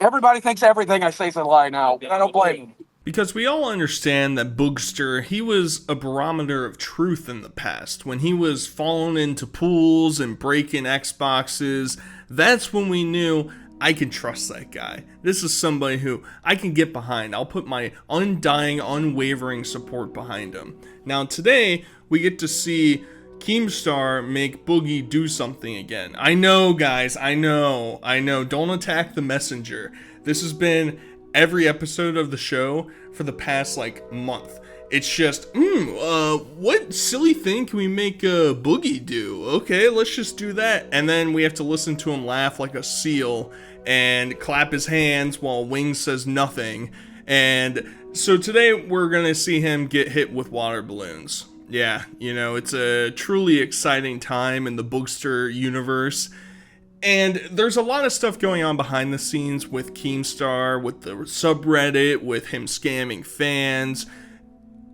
Everybody thinks everything I say is a lie now. I don't blame them. Because we all understand that Boogster, he was a barometer of truth in the past. When he was falling into pools and breaking Xboxes, that's when we knew I can trust that guy. This is somebody who I can get behind. I'll put my undying, unwavering support behind him. Now today, we get to see Keemstar make Boogie do something again. I know, guys, I know. Don't attack the messenger. This has been every episode of the show for the past month. It's just, what silly thing can we make Boogie do? Okay, let's just do that. And then we have to listen to him laugh like a seal and clap his hands while Wings says nothing. And so today we're gonna see him get hit with water balloons. Yeah, it's a truly exciting time in the Boogster universe. And there's a lot of stuff going on behind the scenes with Keemstar, with the subreddit, with him scamming fans.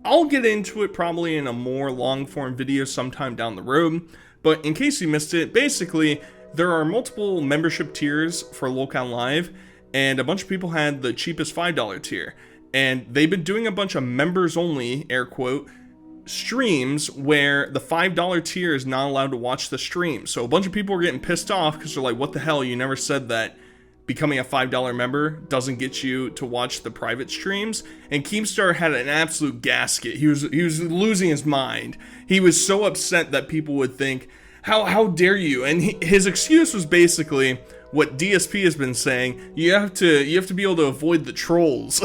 I'll get into it probably in a more long-form video sometime down the road. But in case you missed it, basically, there are multiple membership tiers for Lolcon Live, and a bunch of people had the cheapest $5 tier. And they've been doing a bunch of members-only, air quote, streams where the $5 tier is not allowed to watch the stream. So a bunch of people are getting pissed off because they're like, what the hell, you never said that becoming a $5 member doesn't get you to watch the private streams. And Keemstar had an absolute gasket. He was losing his mind. He was so upset that people would think, how dare you? And his excuse was basically what DSP has been saying, you have to be able to avoid the trolls.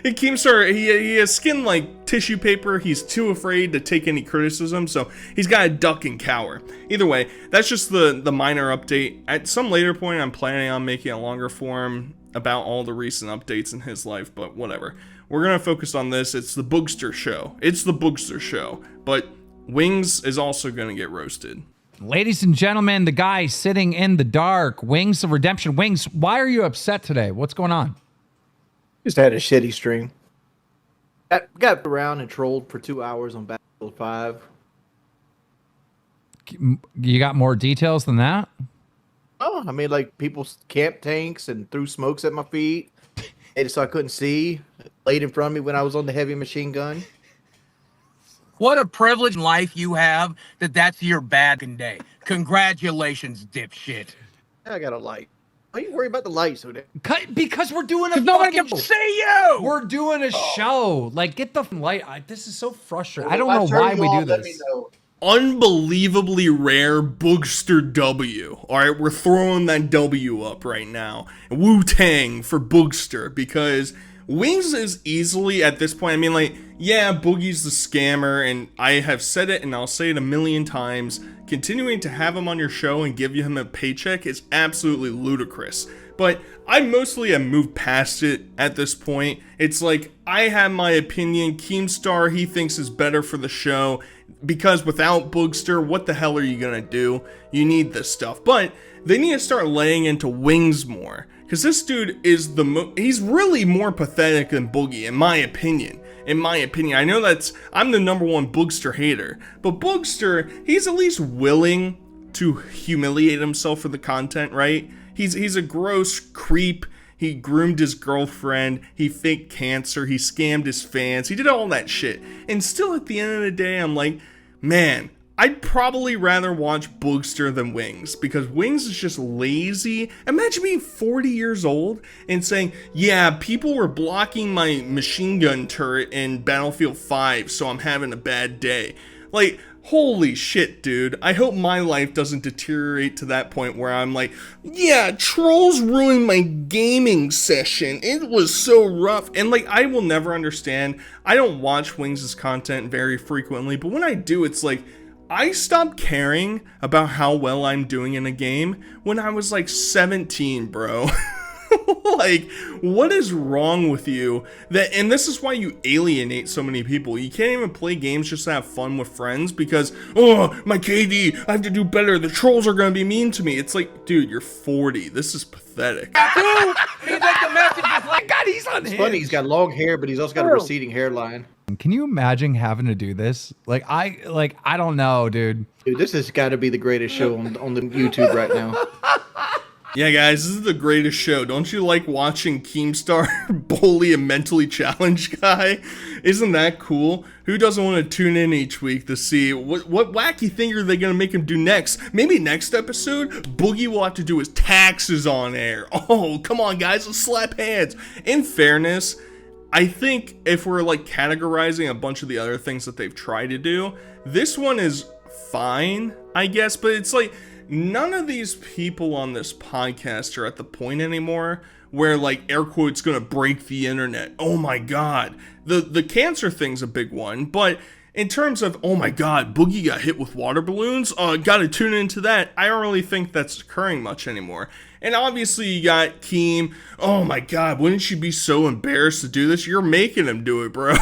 And Keemstar, he has skin like tissue paper. He's too afraid to take any criticism, so he's got to duck and cower. Either way, that's just the minor update. At some later point, I'm planning on making a longer form about all the recent updates in his life, but whatever. We're going to focus on this. It's the Boogster show. It's the Boogster show, but Wings is also going to get roasted. Ladies and gentlemen, the guy sitting in the dark, Wings of Redemption. Wings, why are you upset today? What's going on? Just had a shitty stream. Got around and trolled for 2 hours on Battlefield 5. You got more details than that? Oh, I mean, like, people camped tanks and threw smokes at my feet. And so I couldn't see. Laid in front of me when I was on the heavy machine gun. What a privileged life you have that's your bad day. Congratulations, dipshit. I got a light. Why are you worried about the lights? Because we're doing a no one can see you. We're doing a show. Like, get the light. This is so frustrating. I don't know why we do this. Unbelievably rare Boogster W. Alright, we're throwing that W up right now. Wu-Tang for Boogster, because Wings is easily, at this point, I mean, like, yeah, Boogie's the scammer, and I have said it, and I'll say it a million times, continuing to have him on your show and give him a paycheck is absolutely ludicrous. But I mostly have moved past it at this point. It's like, I have my opinion, Keemstar, he thinks is better for the show, because without Boogster, what the hell are you gonna do? You need this stuff. But they need to start laying into Wings more, because this dude is he's really more pathetic than Boogie, in my opinion. I know I'm the #1 Boogster hater, but Boogster, he's at least willing to humiliate himself for the content, right? He's a gross creep. He groomed his girlfriend. He faked cancer. He scammed his fans. He did all that shit. And still at the end of the day, I'm like, man, I'd probably rather watch Boogster than Wings, because Wings is just lazy. Imagine being 40 years old and saying, yeah, people were blocking my machine gun turret in Battlefield 5, so I'm having a bad day. Like, holy shit, dude. I hope my life doesn't deteriorate to that point where I'm like, yeah, trolls ruined my gaming session. It was so rough. And like, I will never understand. I don't watch Wings' content very frequently, but when I do, it's like, I stopped caring about how well I'm doing in a game when I was like 17, bro. Like, what is wrong with you? And this is why you alienate so many people. You can't even play games just to have fun with friends because, oh, my KD, I have to do better. The trolls are going to be mean to me. It's like, dude, you're 40. This is pathetic. He's like the message is like, God, he's on It's funny, he's got long hair, but he's also got a receding hairline. Can you imagine having to do this? I don't know, dude. Dude, this has got to be the greatest show on the YouTube right now. Yeah, guys, this is the greatest show. Don't you like watching Keemstar bully a mentally challenged guy? Isn't that cool? Who doesn't want to tune in each week to see what wacky thing are they going to make him do next? Maybe next episode, Boogie will have to do his taxes on air. Oh, come on, guys, let's slap hands. In fairness, I think if we're like categorizing a bunch of the other things that they've tried to do, this one is fine, I guess, but it's like none of these people on this podcast are at the point anymore where like air quotes gonna break the internet. Oh my god. The cancer thing's a big one, but in terms of, oh my god, Boogie got hit with water balloons, gotta tune into that, I don't really think that's occurring much anymore. And obviously you got Keem, oh my god, wouldn't you be so embarrassed to do this? You're making him do it, bro.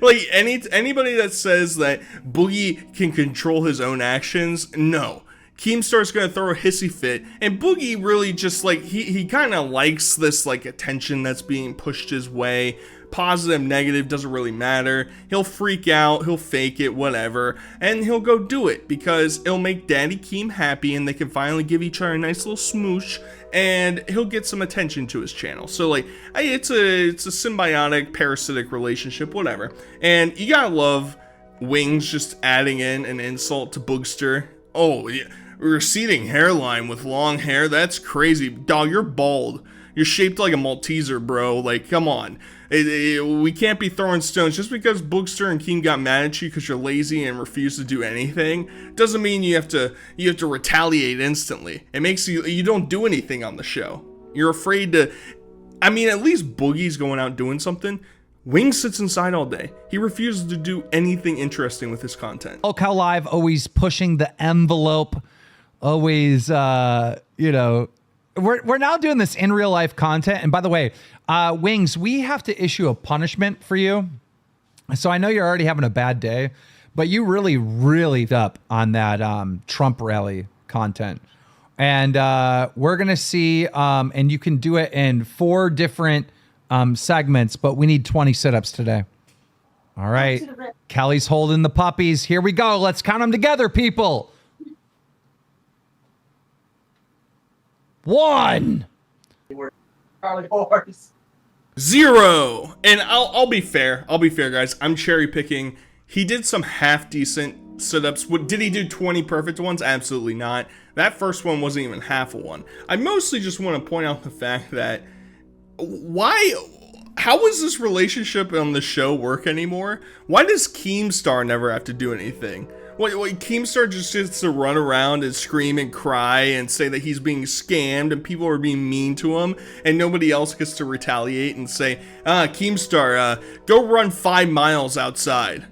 Like, anybody that says that Boogie can control his own actions, no. Keemstar's gonna throw a hissy fit, and Boogie really just, like, he kind of likes this, like, attention that's being pushed his way. Positive, negative, doesn't really matter. He'll freak out, he'll fake it, whatever, and he'll go do it, because it'll make Daddy Keem happy, and they can finally give each other a nice little smooch, and he'll get some attention to his channel. So, like, it's a symbiotic, parasitic relationship, whatever. And you gotta love Wings just adding in an insult to Boogster. Oh, yeah. Receding hairline with long hair, that's crazy. Dog, you're bald. You're shaped like a Malteser, bro. Like, come on. We can't be throwing stones. Just because Boogster and Keem got mad at you because you're lazy and refuse to do anything, doesn't mean you have to retaliate instantly. It makes you don't do anything on the show. You're afraid to. I mean, at least Boogie's going out doing something. Wings sits inside all day. He refuses to do anything interesting with his content. Cal Live always pushing the envelope, always, you know, we're now doing this in real life content. And by the way, Wings, we have to issue a punishment for you. So I know you're already having a bad day, but you really up on that Trump rally content. And we're going to see, and you can do it in 4 different segments, but we need 20 sit-ups today. All right. Kelly's holding the puppies. Here we go. Let's count them together, people. 1. 0. And I'll be fair. I'll be fair, guys. I'm cherry picking. He did some half decent sit-ups. Did he do 20 perfect ones? Absolutely not. That first one wasn't even half a one. I mostly just want to point out the fact that how does this relationship on the show work anymore? Why does Keemstar never have to do anything? Keemstar just gets to run around and scream and cry and say that he's being scammed and people are being mean to him, and nobody else gets to retaliate and say, Keemstar, go run 5 miles outside.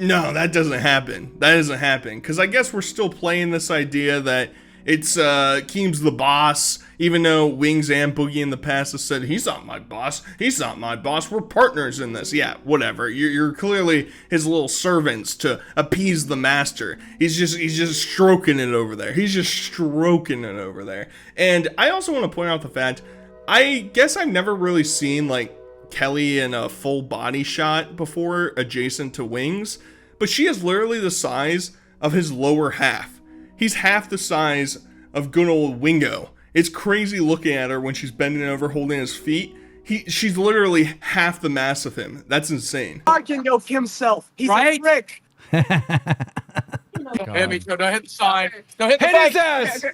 No, that doesn't happen. That doesn't happen. Because I guess we're still playing this idea that it's Keem's the boss, even though Wings and Boogie in the past have said, he's not my boss, he's not my boss, we're partners in this. Yeah, whatever. You're clearly his little servants to appease the master. He's just stroking it over there. He's just stroking it over there. And I also want to point out the fact, I guess I've never really seen, like, Kelly in a full body shot before adjacent to Wings, but she is literally the size of his lower half. He's half the size of good old Wingo. It's crazy looking at her when she's bending over holding his feet. She's literally half the mass of him. That's insane. Arguing of himself. He's right? A prick. Don't hit me. Don't hit the side. Don't hit the Hit his ass.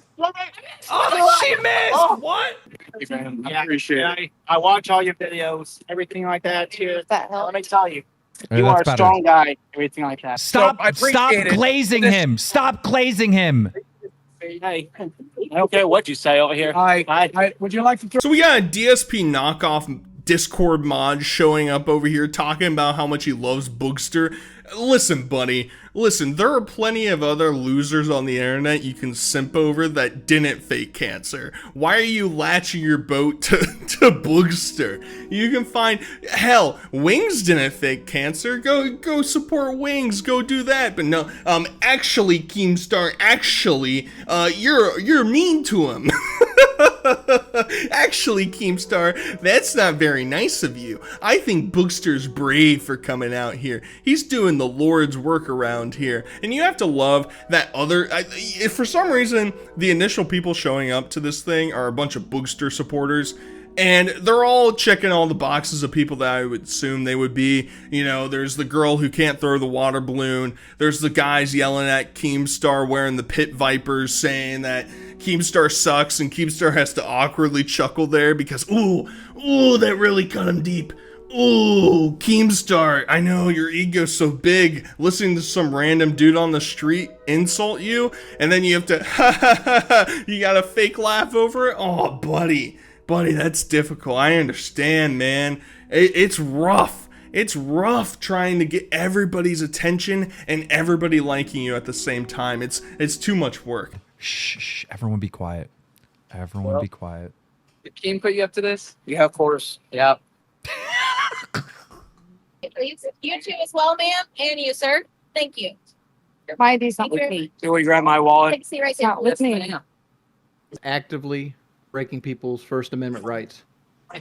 Oh, she missed. Oh. What? Hey, man, I appreciate it. I watch all your videos, everything like that too. Let me tell you, Hey, you that's are a better. strong guy, everything like that. Stop appreciate it. glazing him. Stop glazing him. Hey, I don't care what you say over here. Would you like to throw? So we got a DSP knockoff Discord mod showing up over here talking about how much he loves Boogster. Listen, buddy. Listen, there are plenty of other losers on the internet you can simp over that didn't fake cancer. Why are you latching your boat to Boogster? You can find, hell, Wings didn't fake cancer. Go support Wings. Go do that. But no, actually, Keemstar, actually, you're mean to him. actually, Keemstar, that's not very nice of you. I think Boogster's brave for coming out here. He's doing the Lord's work around here. And you have to love that if for some reason, the initial people showing up to this thing are a bunch of Boogster supporters, and they're all checking all the boxes of people that I would assume they would be. You know, there's the girl who can't throw the water balloon. There's the guys yelling at Keemstar wearing the pit vipers saying that Keemstar sucks, and Keemstar has to awkwardly chuckle there because, ooh, that really cut him deep. Ooh, Keemstar, I know your ego's so big, listening to some random dude on the street insult you, and then you have to, you got a fake laugh over it? Oh, buddy, that's difficult. I understand, man. It's rough. It's rough trying to get everybody's attention and everybody liking you at the same time. It's too much work. Shh, everyone be quiet. Everyone be quiet. Did Keem put you up to this? Yeah, of course. Yeah. Please, you too as well, ma'am, and you, sir. Thank you. Why these not with me? Do we grab my wallet? Take a seat right there. Not with me. Actively breaking people's First Amendment rights.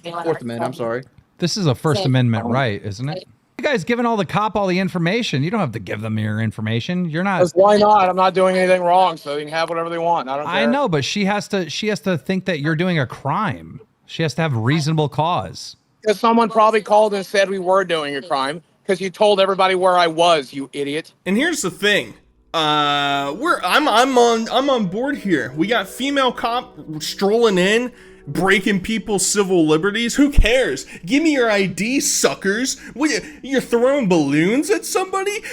Fourth Amendment, I'm sorry. This is a First Amendment right, isn't it? You guys giving all the information. You don't have to give them your information. You're not. Why not? I'm not doing anything wrong, so they can have whatever they want. I don't care. I know, but she has to think that you're doing a crime. She has to have reasonable cause. Because someone probably called and said we were doing a crime because you told everybody where I was, you idiot. And here's the thing. I'm on board here. We got female cop strolling in, breaking people's civil liberties. Who cares? Give me your ID, suckers. You're throwing balloons at somebody?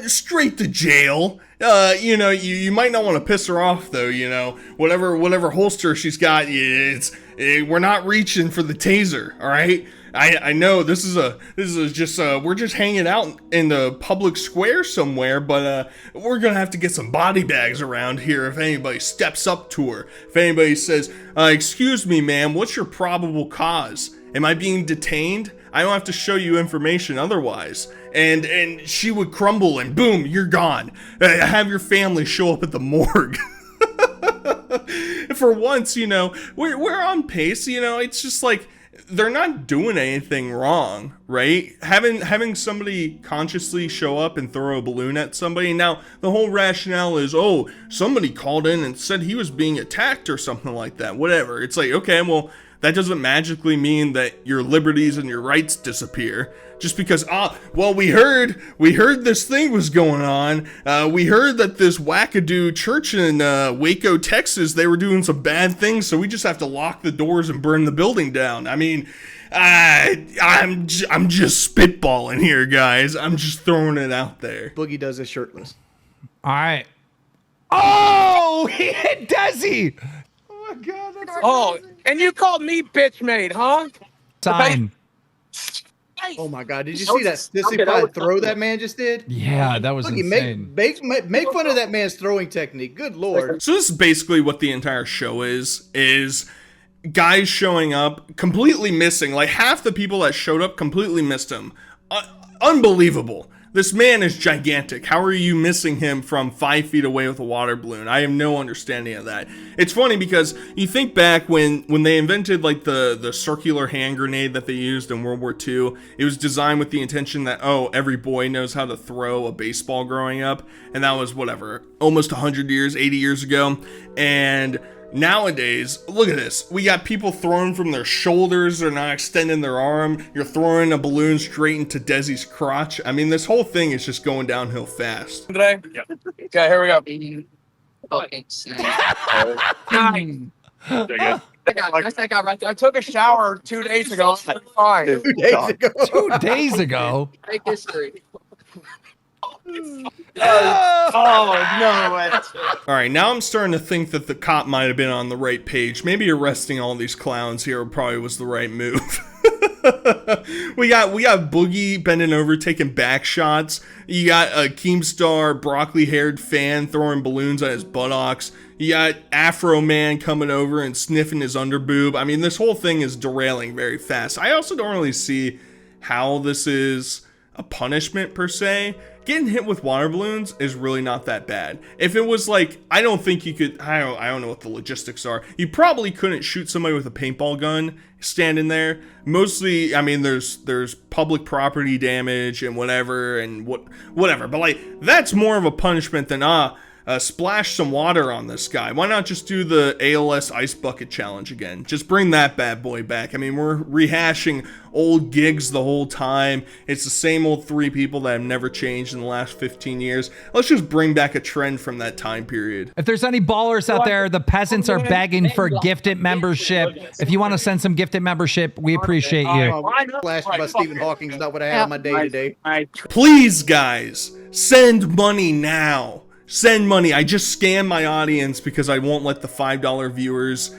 Straight to jail. You know, you might not want to piss her off though. You know, whatever holster she's got, we're not reaching for the taser. All right. I know this is just we're just hanging out in the public square somewhere, but we're gonna have to get some body bags around here if anybody steps up to her. If anybody says, excuse me, ma'am, what's your probable cause? Am I being detained? I don't have to show you information otherwise. And she would crumble and boom, you're gone. Have your family show up at the morgue. For once, you know, we're on pace, you know, it's just like, they're not doing anything wrong, right? Having somebody consciously show up and throw a balloon at somebody. Now, the whole rationale is, oh, somebody called in and said he was being attacked or something like that. Whatever. It's like, okay, well, that doesn't magically mean that your liberties and your rights disappear. Just because, well, we heard this thing was going on. We heard that this wackadoo church in Waco, Texas, they were doing some bad things, so we just have to lock the doors and burn the building down. I mean, I'm just spitballing here, guys. I'm just throwing it out there. Boogie does it shirtless. All right. Oh, he hit Desi. Oh my God. That's amazing. And you called me bitch made, huh? Sign. Oh my God! Did you see that sissy throw that man just did? Yeah, that was Boogie, insane. Make fun of that man's throwing technique. Good Lord. So this is basically what the entire show is guys showing up completely missing. Like half the people that showed up completely missed him. Unbelievable. This man is gigantic. How are you missing him from 5 feet away with a water balloon? I have no understanding of that. It's funny because you think back when they invented like the circular hand grenade that they used in World War II, it was designed with the intention that, oh, every boy knows how to throw a baseball growing up. And that was whatever, almost 100 years, 80 years ago. And nowadays, look at this. We got people throwing from their shoulders. They're not extending their arm. You're throwing a balloon straight into Desi's crotch. I mean, this whole thing is just going downhill fast. Today? Yeah. Okay, here we go. I took a shower 2 days ago. Fine. 2 days ago. 2 days ago. Make history. Oh, no. All right, now I'm starting to think that the cop might have been on the right page. Maybe arresting all these clowns here probably was the right move. we got Boogie bending over, taking back shots. You got a Keemstar, broccoli-haired fan throwing balloons at his buttocks. You got Afro Man coming over and sniffing his underboob. I mean, this whole thing is derailing very fast. I also don't really see how this is a punishment per se. getting hit with water balloons is really not that bad. If it was like, I don't think you could, I don't know what the logistics are. You probably couldn't shoot somebody with a paintball gun standing there. Mostly, I mean, there's public property damage and whatever, but like, that's more of a punishment than, splash some water on this guy. Why not just do the ALS ice bucket challenge again? Just bring that bad boy back. I mean, we're rehashing old gigs the whole time. It's the same old 3 people that have never changed in the last 15 years. Let's just bring back a trend from that time period. If there's any ballers out there, the peasants are begging for gifted membership. If you want to send some gifted membership, we appreciate you. Flashed by Stephen Hawking is not what I have on my day to day. Please, guys, send money now. Send money. I just scam my audience because I won't let the $5 viewers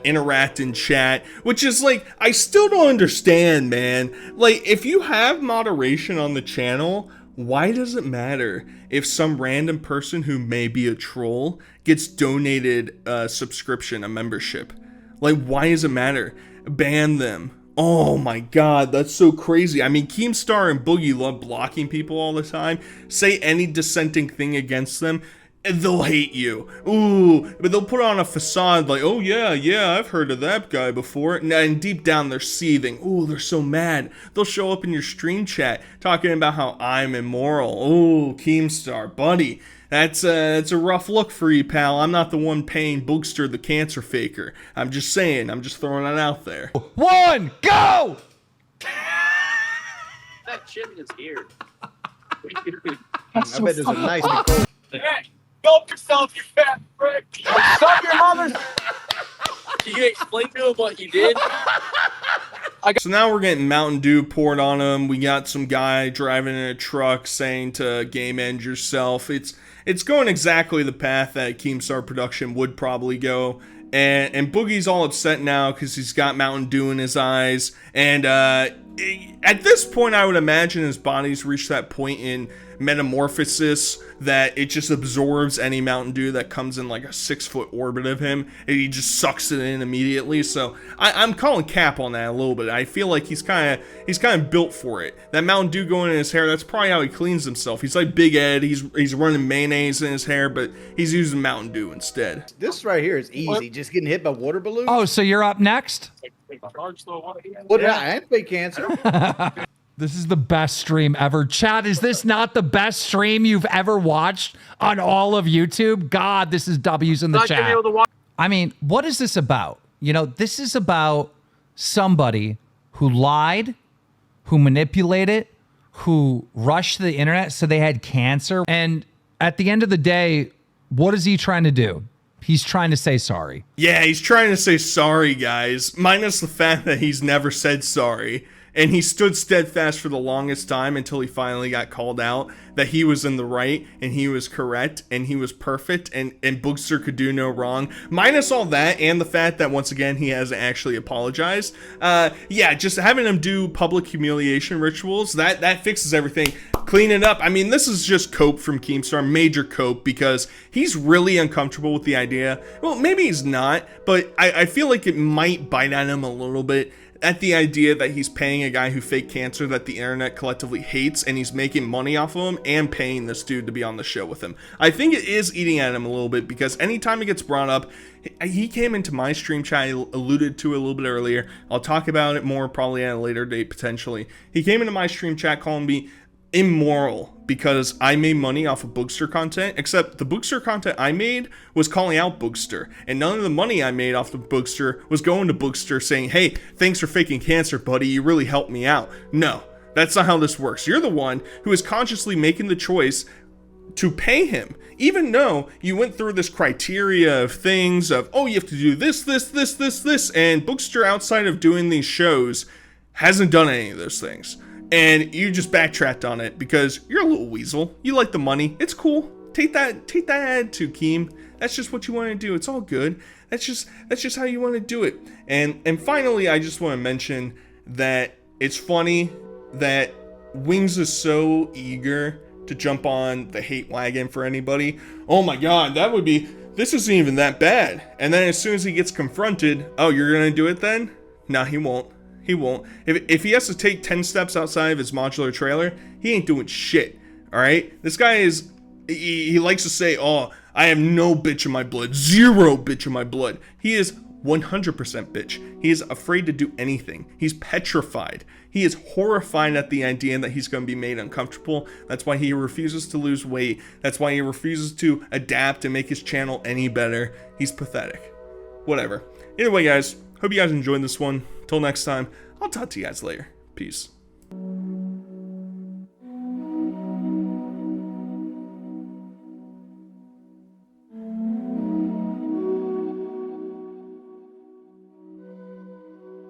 interact in chat, which is like, I still don't understand, man. Like, if you have moderation on the channel, why does it matter if some random person who may be a troll gets donated a subscription, a membership? Like, why does it matter? Ban them. Oh my god, that's so crazy. I mean, Keemstar and Boogie love blocking people all the time. Say any dissenting thing against them, and they'll hate you. Ooh, but they'll put on a facade like, oh yeah, I've heard of that guy before. And deep down, they're seething. Ooh, they're so mad. They'll show up in your stream chat talking about how I'm immoral. Ooh, Keemstar, buddy. That's a rough look for you, pal. I'm not the one paying Boogster the cancer faker. I'm just saying. I'm just throwing it out there. 1, go! That chin is here. I bet there's a nice Nicole. Hey, help yourself, you fat prick. Stop your mother's. Can you explain to him what you did? So now we're getting Mountain Dew poured on him. We got some guy driving in a truck saying to game end yourself. It's going exactly the path that Keemstar production would probably go. And Boogie's all upset now because he's got Mountain Dew in his eyes. And at this point, I would imagine his body's reached that point in metamorphosis that it just absorbs any Mountain Dew that comes in like a 6-foot orbit of him, and he just sucks it in immediately. So I'm calling cap on that a little bit. I feel like he's kind of built for it. That Mountain Dew going in his hair, that's probably how he cleans himself. He's like Big Ed. He's running mayonnaise in his hair, but he's using Mountain Dew instead. This right here is easy. Just getting hit by water balloons. Oh, so you're up next? What? Yeah, I had fake cancer. This is the best stream ever. Chad, is this not the best stream you've ever watched on all of YouTube? God, this is W's in the chat. I mean, what is this about? You know, this is about somebody who lied, who manipulated, who rushed the internet so they had cancer. And at the end of the day, what is he trying to do? He's trying to say sorry. Yeah, he's trying to say sorry, guys. Minus the fact that he's never said sorry. And he stood steadfast for the longest time until he finally got called out that he was in the right and he was correct and he was perfect and Boogster could do no wrong. Minus all that and the fact that once again he hasn't actually apologized. Yeah, just having him do public humiliation rituals, that fixes everything. Clean it up. I mean, this is just cope from Keemstar, major cope, because he's really uncomfortable with the idea. Well, maybe he's not, but I feel like it might bite at him a little bit at the idea that he's paying a guy who faked cancer that the internet collectively hates, and he's making money off of him and paying this dude to be on the show with him. I think it is eating at him a little bit, because anytime it gets brought up, he came into my stream chat, I alluded to it a little bit earlier. I'll talk about it more probably at a later date potentially. He came into my stream chat calling me immoral because I made money off of Boogster content, except the Boogster content I made was calling out Boogster, and none of the money I made off of Boogster was going to Boogster saying, hey, thanks for faking cancer, buddy, you really helped me out. No, that's not how this works. You're the one who is consciously making the choice to pay him, even though you went through this criteria of things of, oh, you have to do this, and Boogster, outside of doing these shows, hasn't done any of those things. And you just backtracked on it because you're a little weasel. You like the money. It's cool. Take that attitude, Keem. That's just what you want to do. It's all good. That's just how you want to do it. And finally, I just want to mention that it's funny that Wings is so eager to jump on the hate wagon for anybody. Oh my god, this isn't even that bad. And then as soon as he gets confronted, oh, you're gonna do it then? No, he won't. He won't. If he has to take 10 steps outside of his modular trailer, he ain't doing shit. All right, this guy is. He likes to say, "Oh, I have no bitch in my blood, zero bitch in my blood." He is 100% bitch. He is afraid to do anything. He's petrified. He is horrified at the idea that he's going to be made uncomfortable. That's why he refuses to lose weight. That's why he refuses to adapt and make his channel any better. He's pathetic. Whatever. Anyway, guys, hope you guys enjoyed this one. Till next time, I'll talk to you guys later. Peace.